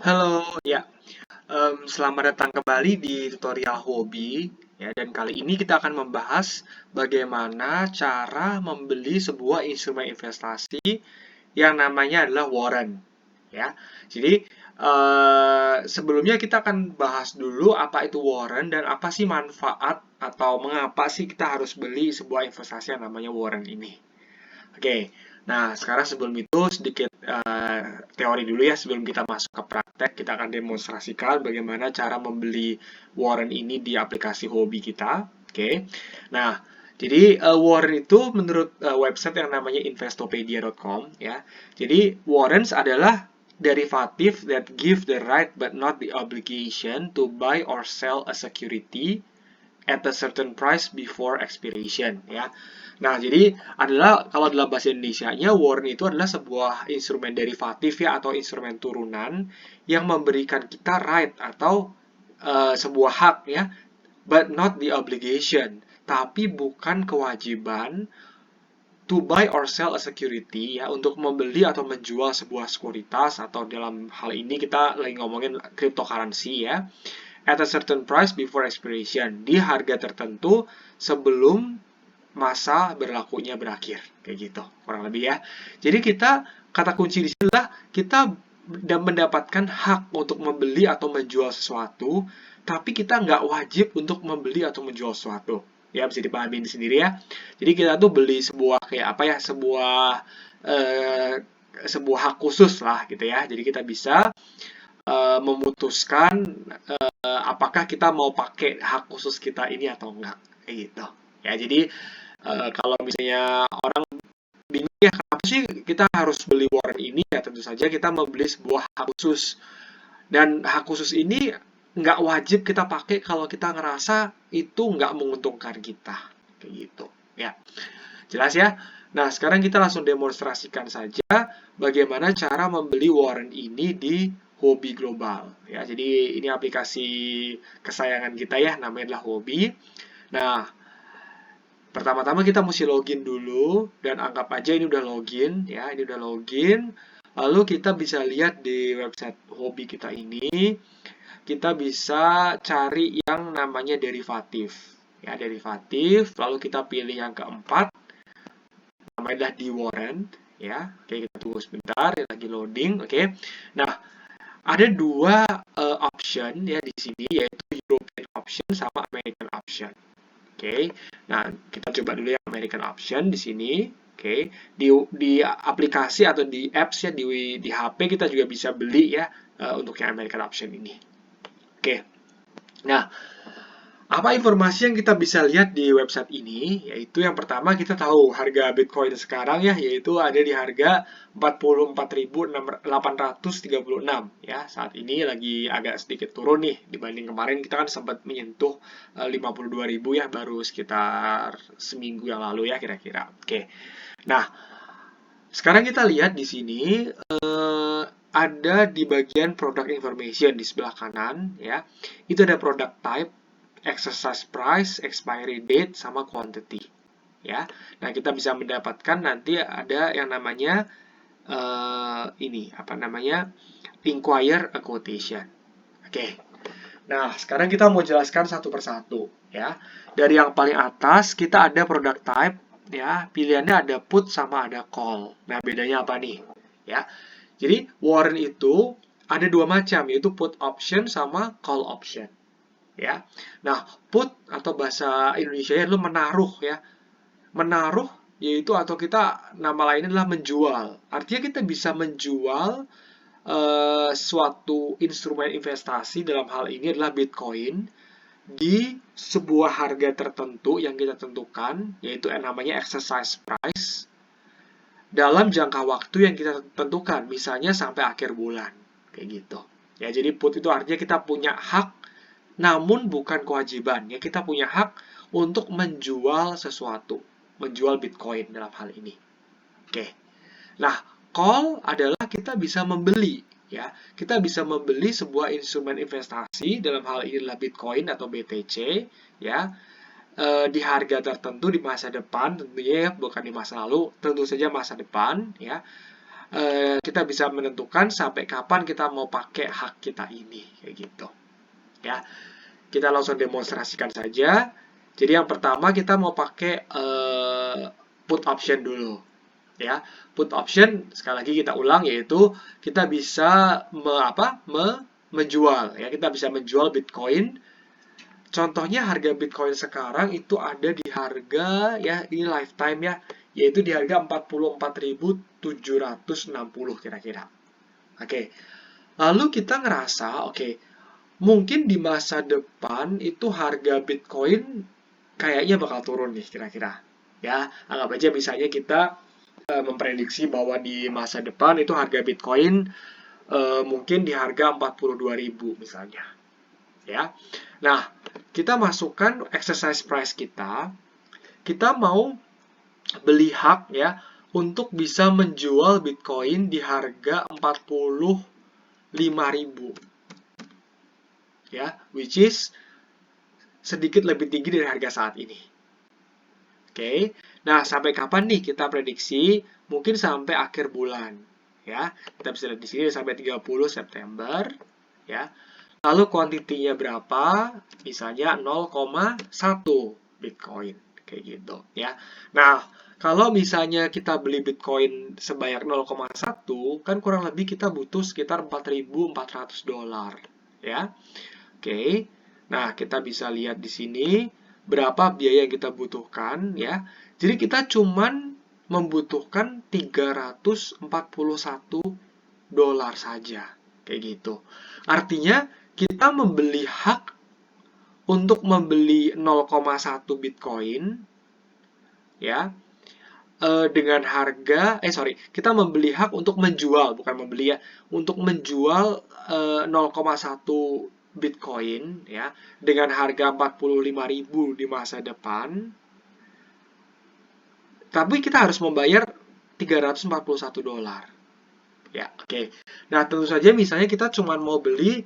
Halo, ya, selamat datang kembali di tutorial hobi, ya, dan kali ini kita akan membahas bagaimana cara membeli sebuah instrumen investasi yang namanya adalah warrant, ya. Jadi, sebelumnya kita akan bahas dulu apa itu warrant dan apa sih manfaat atau mengapa sih kita harus beli sebuah investasi yang namanya warrant ini. Oke, nah sekarang sebelum itu sedikit teori dulu ya sebelum kita masuk ke praktek. Kita akan demonstrasikan bagaimana cara membeli warrant ini di aplikasi hobi kita. Oke, nah jadi warrant itu menurut website yang namanya investopedia.com ya. Jadi warrants adalah derivative that give the right but not the obligation to buy or sell a security at a certain price before expiration ya. Nah, jadi adalah kalau dalam bahasa Indonesianya warrant itu adalah sebuah instrumen derivatif ya atau instrumen turunan yang memberikan kita right atau sebuah hak ya, but not the obligation. Tapi bukan kewajiban to buy or sell a security ya untuk membeli atau menjual sebuah sekuritas atau dalam hal ini kita lagi ngomongin cryptocurrency ya at a certain price before expiration di harga tertentu sebelum masa berlakunya berakhir kayak gitu kurang lebih ya. Jadi kita kata kunci di sini adalah kita mendapatkan hak untuk membeli atau menjual sesuatu, tapi kita nggak wajib untuk membeli atau menjual sesuatu. Ya bisa dipahami sendiri ya. Jadi kita tuh beli sebuah kayak apa ya eh, sebuah hak khusus lah gitu ya. Jadi kita bisa memutuskan apakah kita mau pakai hak khusus kita ini atau enggak kayak gitu ya. Jadi kalau misalnya orang bingung ya kenapa sih kita harus beli warrant ini ya, tentu saja kita membeli sebuah hak khusus dan hak khusus ini nggak wajib kita pakai kalau kita ngerasa itu nggak menguntungkan kita kayak gitu ya. Jelas ya. Nah sekarang kita langsung demonstrasikan saja bagaimana cara membeli warrant ini di Hobi Global ya. Jadi ini aplikasi kesayangan kita ya, namanya adalah Hobi. Nah, pertama-tama kita mesti login dulu dan anggap aja ini udah login ya, ini udah login. Lalu kita bisa lihat di website hobi kita ini, kita bisa cari yang namanya derivatif. Ya, derivatif, lalu kita pilih yang keempat, namanya adalah di warrant ya. Oke, kita tunggu sebentar, ini lagi loading, oke. Nah, ada dua option ya di sini yaitu European option sama American option. Oke, nah kita coba dulu yang American Option di sini. Oke, di aplikasi atau di apps ya di HP kita juga bisa beli ya untuk yang American Option ini. Oke, nah apa informasi yang kita bisa lihat di website ini? Yaitu yang pertama kita tahu harga Bitcoin sekarang ya, yaitu ada di harga 44.836 ya. Saat ini lagi agak sedikit turun nih dibanding kemarin kita kan sempat menyentuh 52.000 ya baru sekitar seminggu yang lalu ya kira-kira. Oke. Nah, sekarang kita lihat di sini ada di bagian product information di sebelah kanan ya. Itu ada product type, exercise price, expiry date, sama quantity. Ya, nah kita bisa mendapatkan nanti ada yang namanya ini apa namanya inquire a quotation. Oke, nah sekarang kita mau jelaskan satu persatu ya. Dari yang paling atas kita ada product type ya, pilihannya ada put sama ada call. Nah bedanya apa nih? Ya, jadi warrant itu ada dua macam yaitu put option sama call option ya. Nah, put atau bahasa Indonesia itu menaruh ya. Menaruh yaitu atau kita nama lainnya adalah menjual. Artinya kita bisa menjual suatu instrumen investasi dalam hal ini adalah Bitcoin di sebuah harga tertentu yang kita tentukan yaitu yang namanya exercise price dalam jangka waktu yang kita tentukan, misalnya sampai akhir bulan. Kayak gitu. Ya, jadi put itu artinya kita punya hak namun bukan kewajiban. Ya, kita punya hak untuk menjual sesuatu, menjual Bitcoin dalam hal ini. Oke. Nah, call adalah kita bisa membeli, ya. Kita bisa membeli sebuah instrumen investasi dalam hal ini adalah Bitcoin atau BTC, ya. Di harga tertentu di masa depan tentunya ya, bukan di masa lalu, tentu saja masa depan, ya. kita bisa menentukan sampai kapan kita mau pakai hak kita ini, kayak gitu. Ya, kita langsung demonstrasikan saja. Jadi yang pertama kita mau pakai put option dulu. Ya, put option sekali lagi kita ulang, yaitu kita bisa menjual, ya, kita bisa menjual Bitcoin. Contohnya harga Bitcoin sekarang itu ada di harga, ya, ini lifetime ya, yaitu di harga 44.760 kira-kira. Oke. Lalu kita ngerasa, oke, mungkin di masa depan itu harga Bitcoin kayaknya bakal turun nih kira-kira. Ya, anggap aja misalnya kita memprediksi bahwa di masa depan itu harga Bitcoin mungkin di harga 42.000 misalnya. Ya. Nah, kita masukkan exercise price kita. Kita mau beli hak, ya, untuk bisa menjual Bitcoin di harga 45.000. Ya, which is sedikit lebih tinggi dari harga saat ini. Oke. Nah, sampai kapan nih kita prediksi? Mungkin sampai akhir bulan. Ya, kita bisa lihat di sini sampai 30 September, ya. Lalu kuantitinya berapa? Misalnya 0,1 Bitcoin, kayak gitu, ya. Nah, kalau misalnya kita beli Bitcoin sebanyak 0,1, kan kurang lebih kita butuh sekitar $4.400, ya. Oke. Nah, kita bisa lihat di sini berapa biaya yang kita butuhkan, ya. Jadi kita cuman membutuhkan $341 saja, kayak gitu. Artinya kita membeli hak untuk membeli 0,1 Bitcoin, ya, dengan harga, kita membeli hak untuk menjual, bukan membeli ya, untuk menjual 0,1 Bitcoin, ya, dengan harga 45.000 di masa depan, tapi kita harus membayar $341. Ya, oke. Nah, tentu saja misalnya kita cuma mau beli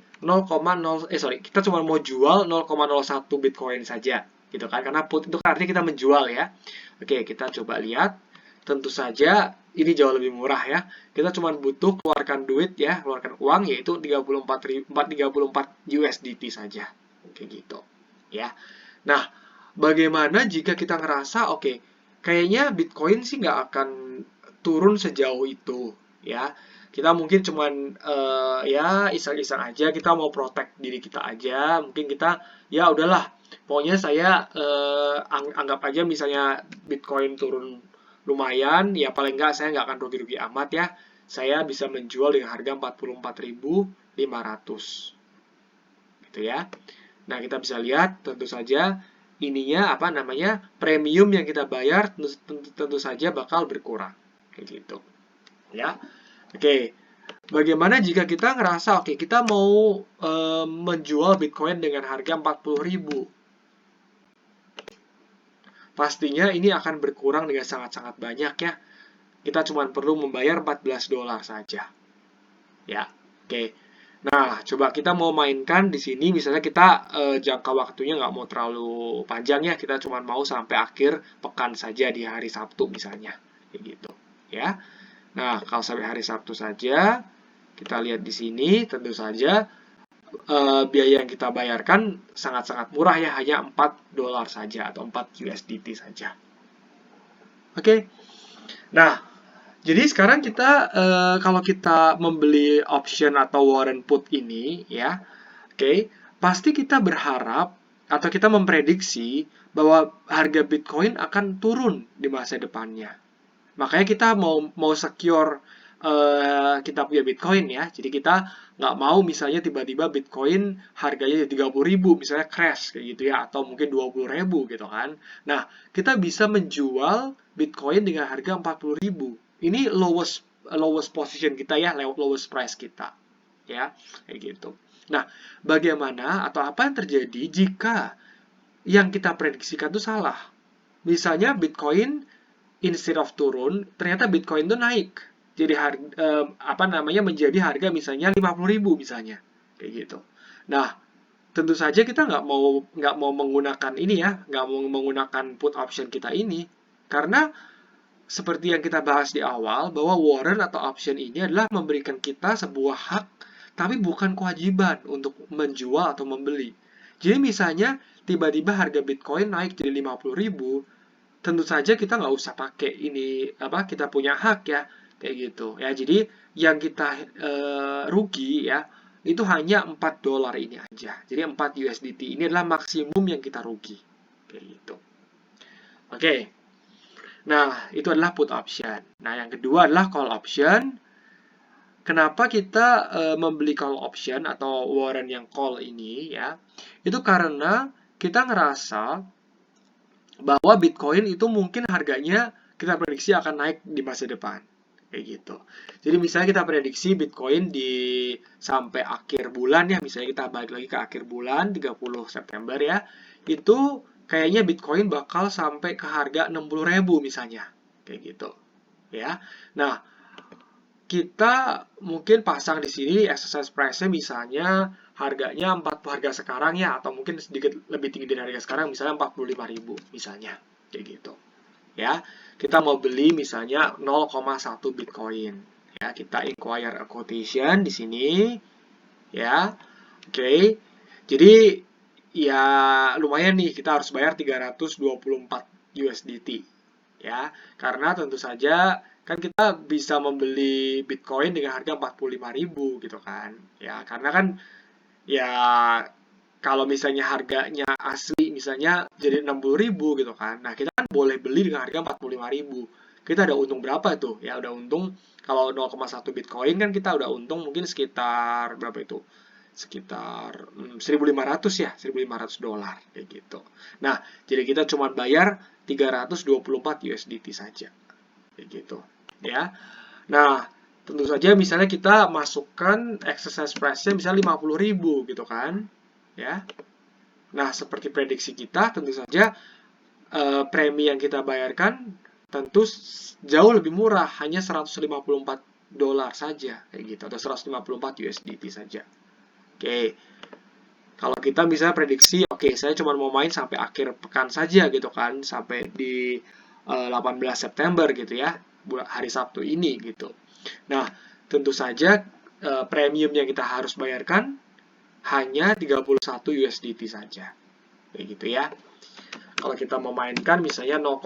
kita cuma mau jual 0,01 Bitcoin saja, gitu kan? Karena put itu kan artinya kita menjual, ya. Oke, kita coba lihat. Tentu saja ini jauh lebih murah, ya. Kita cuma butuh keluarkan duit, ya, keluarkan uang, yaitu 34 USDT saja, kayak gitu, ya. Nah, bagaimana jika kita ngerasa, oke, kayaknya Bitcoin sih nggak akan turun sejauh itu, ya. Kita mungkin cuman ya iseng-iseng aja, kita mau protect diri kita aja, mungkin kita ya udahlah, pokoknya saya anggap aja misalnya Bitcoin turun lumayan, ya paling nggak saya nggak akan rugi-rugi amat, ya, saya bisa menjual dengan harga 44.500, gitu ya. Nah, kita bisa lihat tentu saja ininya premium yang kita bayar tentu saja bakal berkurang, kayak gitu, ya. Oke, bagaimana jika kita ngerasa, oke, kita mau menjual Bitcoin dengan harga 40.000? Pastinya ini akan berkurang dengan sangat-sangat banyak, ya. Kita cuma perlu membayar $14 saja. Ya, oke. Nah, coba kita mau mainkan di sini, misalnya kita jangka waktunya nggak mau terlalu panjang, ya. Kita cuma mau sampai akhir pekan saja di hari Sabtu misalnya, kayak gitu, ya. Nah, kalau sampai hari Sabtu saja, kita lihat di sini, tentu saja biaya yang kita bayarkan sangat-sangat murah, ya, hanya $4 saja atau 4 USDT saja. Oke. Nah, jadi sekarang kita kalau kita membeli option atau warrant put ini, ya, oke, pasti kita berharap atau kita memprediksi bahwa harga Bitcoin akan turun di masa depannya. Makanya kita mau secure kita punya Bitcoin, ya. Jadi kita nggak mau misalnya tiba-tiba Bitcoin harganya 30.000 misalnya crash kayak gitu, ya, atau mungkin 20.000 gitu kan. Nah, kita bisa menjual Bitcoin dengan harga 40.000. Ini lowest position kita, ya, lowest price kita, ya, kayak gitu. Nah, bagaimana atau apa yang terjadi jika yang kita prediksikan itu salah? Misalnya Bitcoin instead of turun, ternyata Bitcoin itu naik. Jadi menjadi harga misalnya 50.000 misalnya, kayak gitu. Nah, tentu saja kita nggak mau menggunakan ini, ya, nggak mau menggunakan put option kita ini, karena seperti yang kita bahas di awal, bahwa warrant atau option ini adalah memberikan kita sebuah hak, tapi bukan kewajiban untuk menjual atau membeli. Jadi misalnya, tiba-tiba harga Bitcoin naik jadi 50.000, tentu saja kita nggak usah pakai ini, kita punya hak ya, kayak gitu. Ya, jadi yang kita rugi ya, itu hanya $4 ini aja. Jadi 4 USDT ini adalah maksimum yang kita rugi. Kayak gitu. Oke. Nah, itu adalah put option. Nah, yang kedua adalah call option. Kenapa kita membeli call option atau warrant yang call ini ya? Itu karena kita ngerasa bahwa Bitcoin itu mungkin harganya kita prediksi akan naik di masa depan. Kayak gitu. Jadi misalnya kita prediksi Bitcoin sampai akhir bulan ya, misalnya kita balik lagi ke akhir bulan 30 September ya, itu kayaknya Bitcoin bakal sampai ke harga 60.000 misalnya. Kayak gitu. Ya. Nah, kita mungkin pasang di sini exercise price-nya misalnya harganya harga sekarang ya, atau mungkin sedikit lebih tinggi dari harga sekarang, misalnya 45.000 misalnya, kayak gitu. Ya, kita mau beli misalnya 0,1 Bitcoin. Ya, kita inquire a quotation di sini. Ya, oke. Jadi ya lumayan nih, kita harus bayar 324 USDT. Ya, karena tentu saja kan kita bisa membeli Bitcoin dengan harga 45.000 gitu kan. Ya, karena kan ya kalau misalnya harganya asli misalnya jadi 60.000 gitu kan. Nah, kita kan boleh beli dengan harga 45.000. Kita ada untung berapa tuh? Ya, udah untung kalau 0,1 Bitcoin kan kita udah untung mungkin sekitar berapa itu? Sekitar 1.500 ya, $1.500 kayak gitu. Nah, jadi kita cuma bayar 324 USDT saja. Kayak gitu, ya. Nah, tentu saja misalnya kita masukkan exercise price-nya misalnya 50.000 gitu kan, ya. Nah, seperti prediksi kita, tentu saja premi yang kita bayarkan tentu jauh lebih murah, hanya $154 saja, kayak gitu, atau 154 USDT saja. Oke, kalau kita bisa prediksi, oke, saya cuma mau main sampai akhir pekan saja gitu kan, sampai di 18 September gitu ya, hari Sabtu ini gitu. Nah, tentu saja premium yang kita harus bayarkan hanya 31 USDT saja. Kayak gitu ya. Kalau kita memainkan misalnya 0,01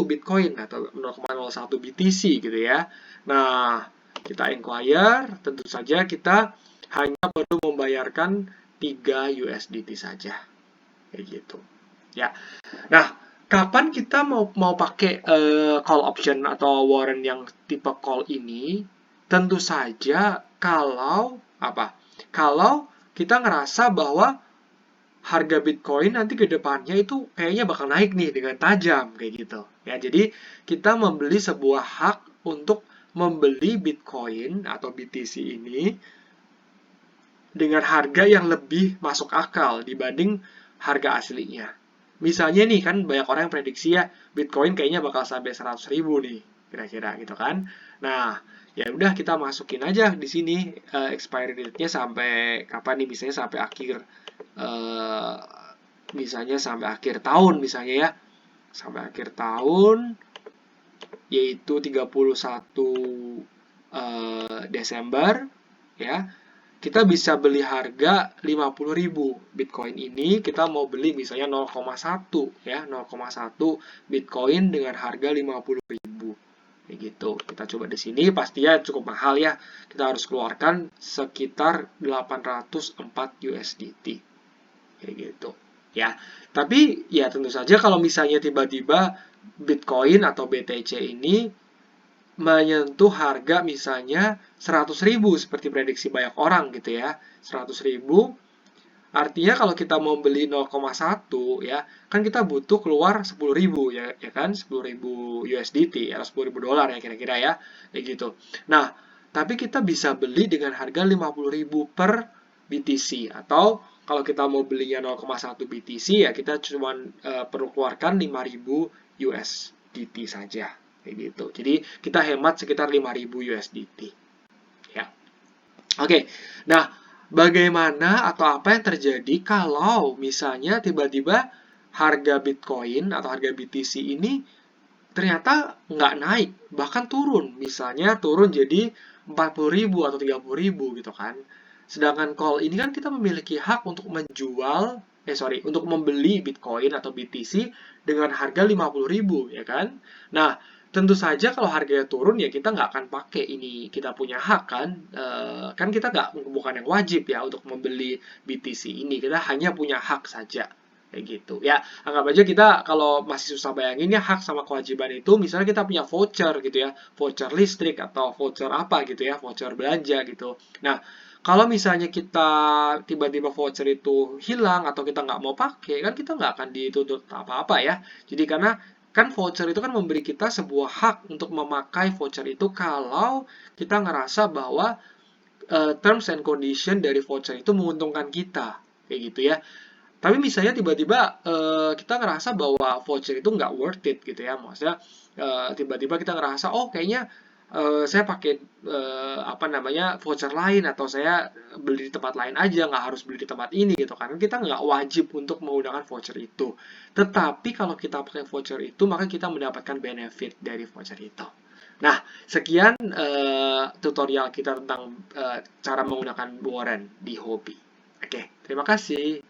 Bitcoin atau 0,01 BTC gitu ya. Nah, kita inquire, tentu saja kita hanya perlu membayarkan 3 USDT saja. Kayak gitu. Ya. Nah, kapan kita mau pakai call option atau warrant yang tipe call ini? Tentu saja kalau apa? Kalau kita ngerasa bahwa harga Bitcoin nanti ke depannya itu kayaknya bakal naik nih dengan tajam kayak gitu. Ya, jadi kita membeli sebuah hak untuk membeli Bitcoin atau BTC ini dengan harga yang lebih masuk akal dibanding harga aslinya. Misalnya nih kan banyak orang yang prediksi ya Bitcoin kayaknya bakal sampai 100.000 nih kira-kira gitu kan. Nah, ya udah kita masukin aja di sini expiry date-nya sampai kapan nih, misalnya sampai akhir misalnya sampai akhir tahun misalnya ya. Sampai akhir tahun yaitu 31 Desember ya. Kita bisa beli harga 50.000 Bitcoin ini, kita mau beli misalnya 0,1 ya, 0,1 Bitcoin dengan harga 50.000. Kayak gitu. Kita coba di sini pastinya cukup mahal ya. Kita harus keluarkan sekitar 804 USDT. Kayak gitu. Ya. Tapi ya tentu saja kalau misalnya tiba-tiba Bitcoin atau BTC ini menyentuh harga misalnya 100.000 seperti prediksi banyak orang gitu ya. 100.000 artinya kalau kita mau beli 0,1 ya, kan kita butuh keluar 10.000 ya, kan 10.000 USDT atau 10.000 dolar ya kira-kira ya, kayak gitu. Nah, tapi kita bisa beli dengan harga 50.000 per BTC, atau kalau kita mau belinya 0,1 BTC ya kita cuma perlu keluarkan 5.000 USDT saja. Kayak gitu. Jadi kita hemat sekitar 5.000 USDT. Ya. Oke. Nah, bagaimana atau apa yang terjadi kalau misalnya tiba-tiba harga Bitcoin atau harga BTC ini ternyata nggak naik, bahkan turun. Misalnya turun jadi 40.000 atau 30.000 gitu kan. Sedangkan call ini kan kita memiliki hak untuk untuk membeli Bitcoin atau BTC dengan harga 50.000 ya kan. Nah, tentu saja kalau harganya turun ya kita nggak akan pakai ini, kita punya hak kan. Kan kita bukan yang wajib ya untuk membeli BTC ini, kita hanya punya hak saja kayak gitu ya. Anggap aja kita kalau masih susah bayangin ya, hak sama kewajiban itu misalnya kita punya voucher gitu ya, voucher listrik atau voucher apa gitu ya, voucher belanja gitu. Nah, kalau misalnya kita tiba-tiba voucher itu hilang atau kita nggak mau pakai, kan kita nggak akan dituntut apa-apa ya. Jadi karena kan voucher itu kan memberi kita sebuah hak untuk memakai voucher itu kalau kita ngerasa bahwa terms and condition dari voucher itu menguntungkan kita kayak gitu ya. Tapi misalnya tiba-tiba kita ngerasa bahwa voucher itu nggak worth it gitu ya, maksudnya tiba-tiba kita ngerasa oh kayaknya saya pakai apa namanya voucher lain atau saya beli di tempat lain aja, nggak harus beli di tempat ini gitu kan, kita nggak wajib untuk menggunakan voucher itu. Tetapi kalau kita pakai voucher itu maka kita mendapatkan benefit dari voucher itu. Nah, sekian tutorial kita tentang cara menggunakan warrant di hobi. Oke, terima kasih.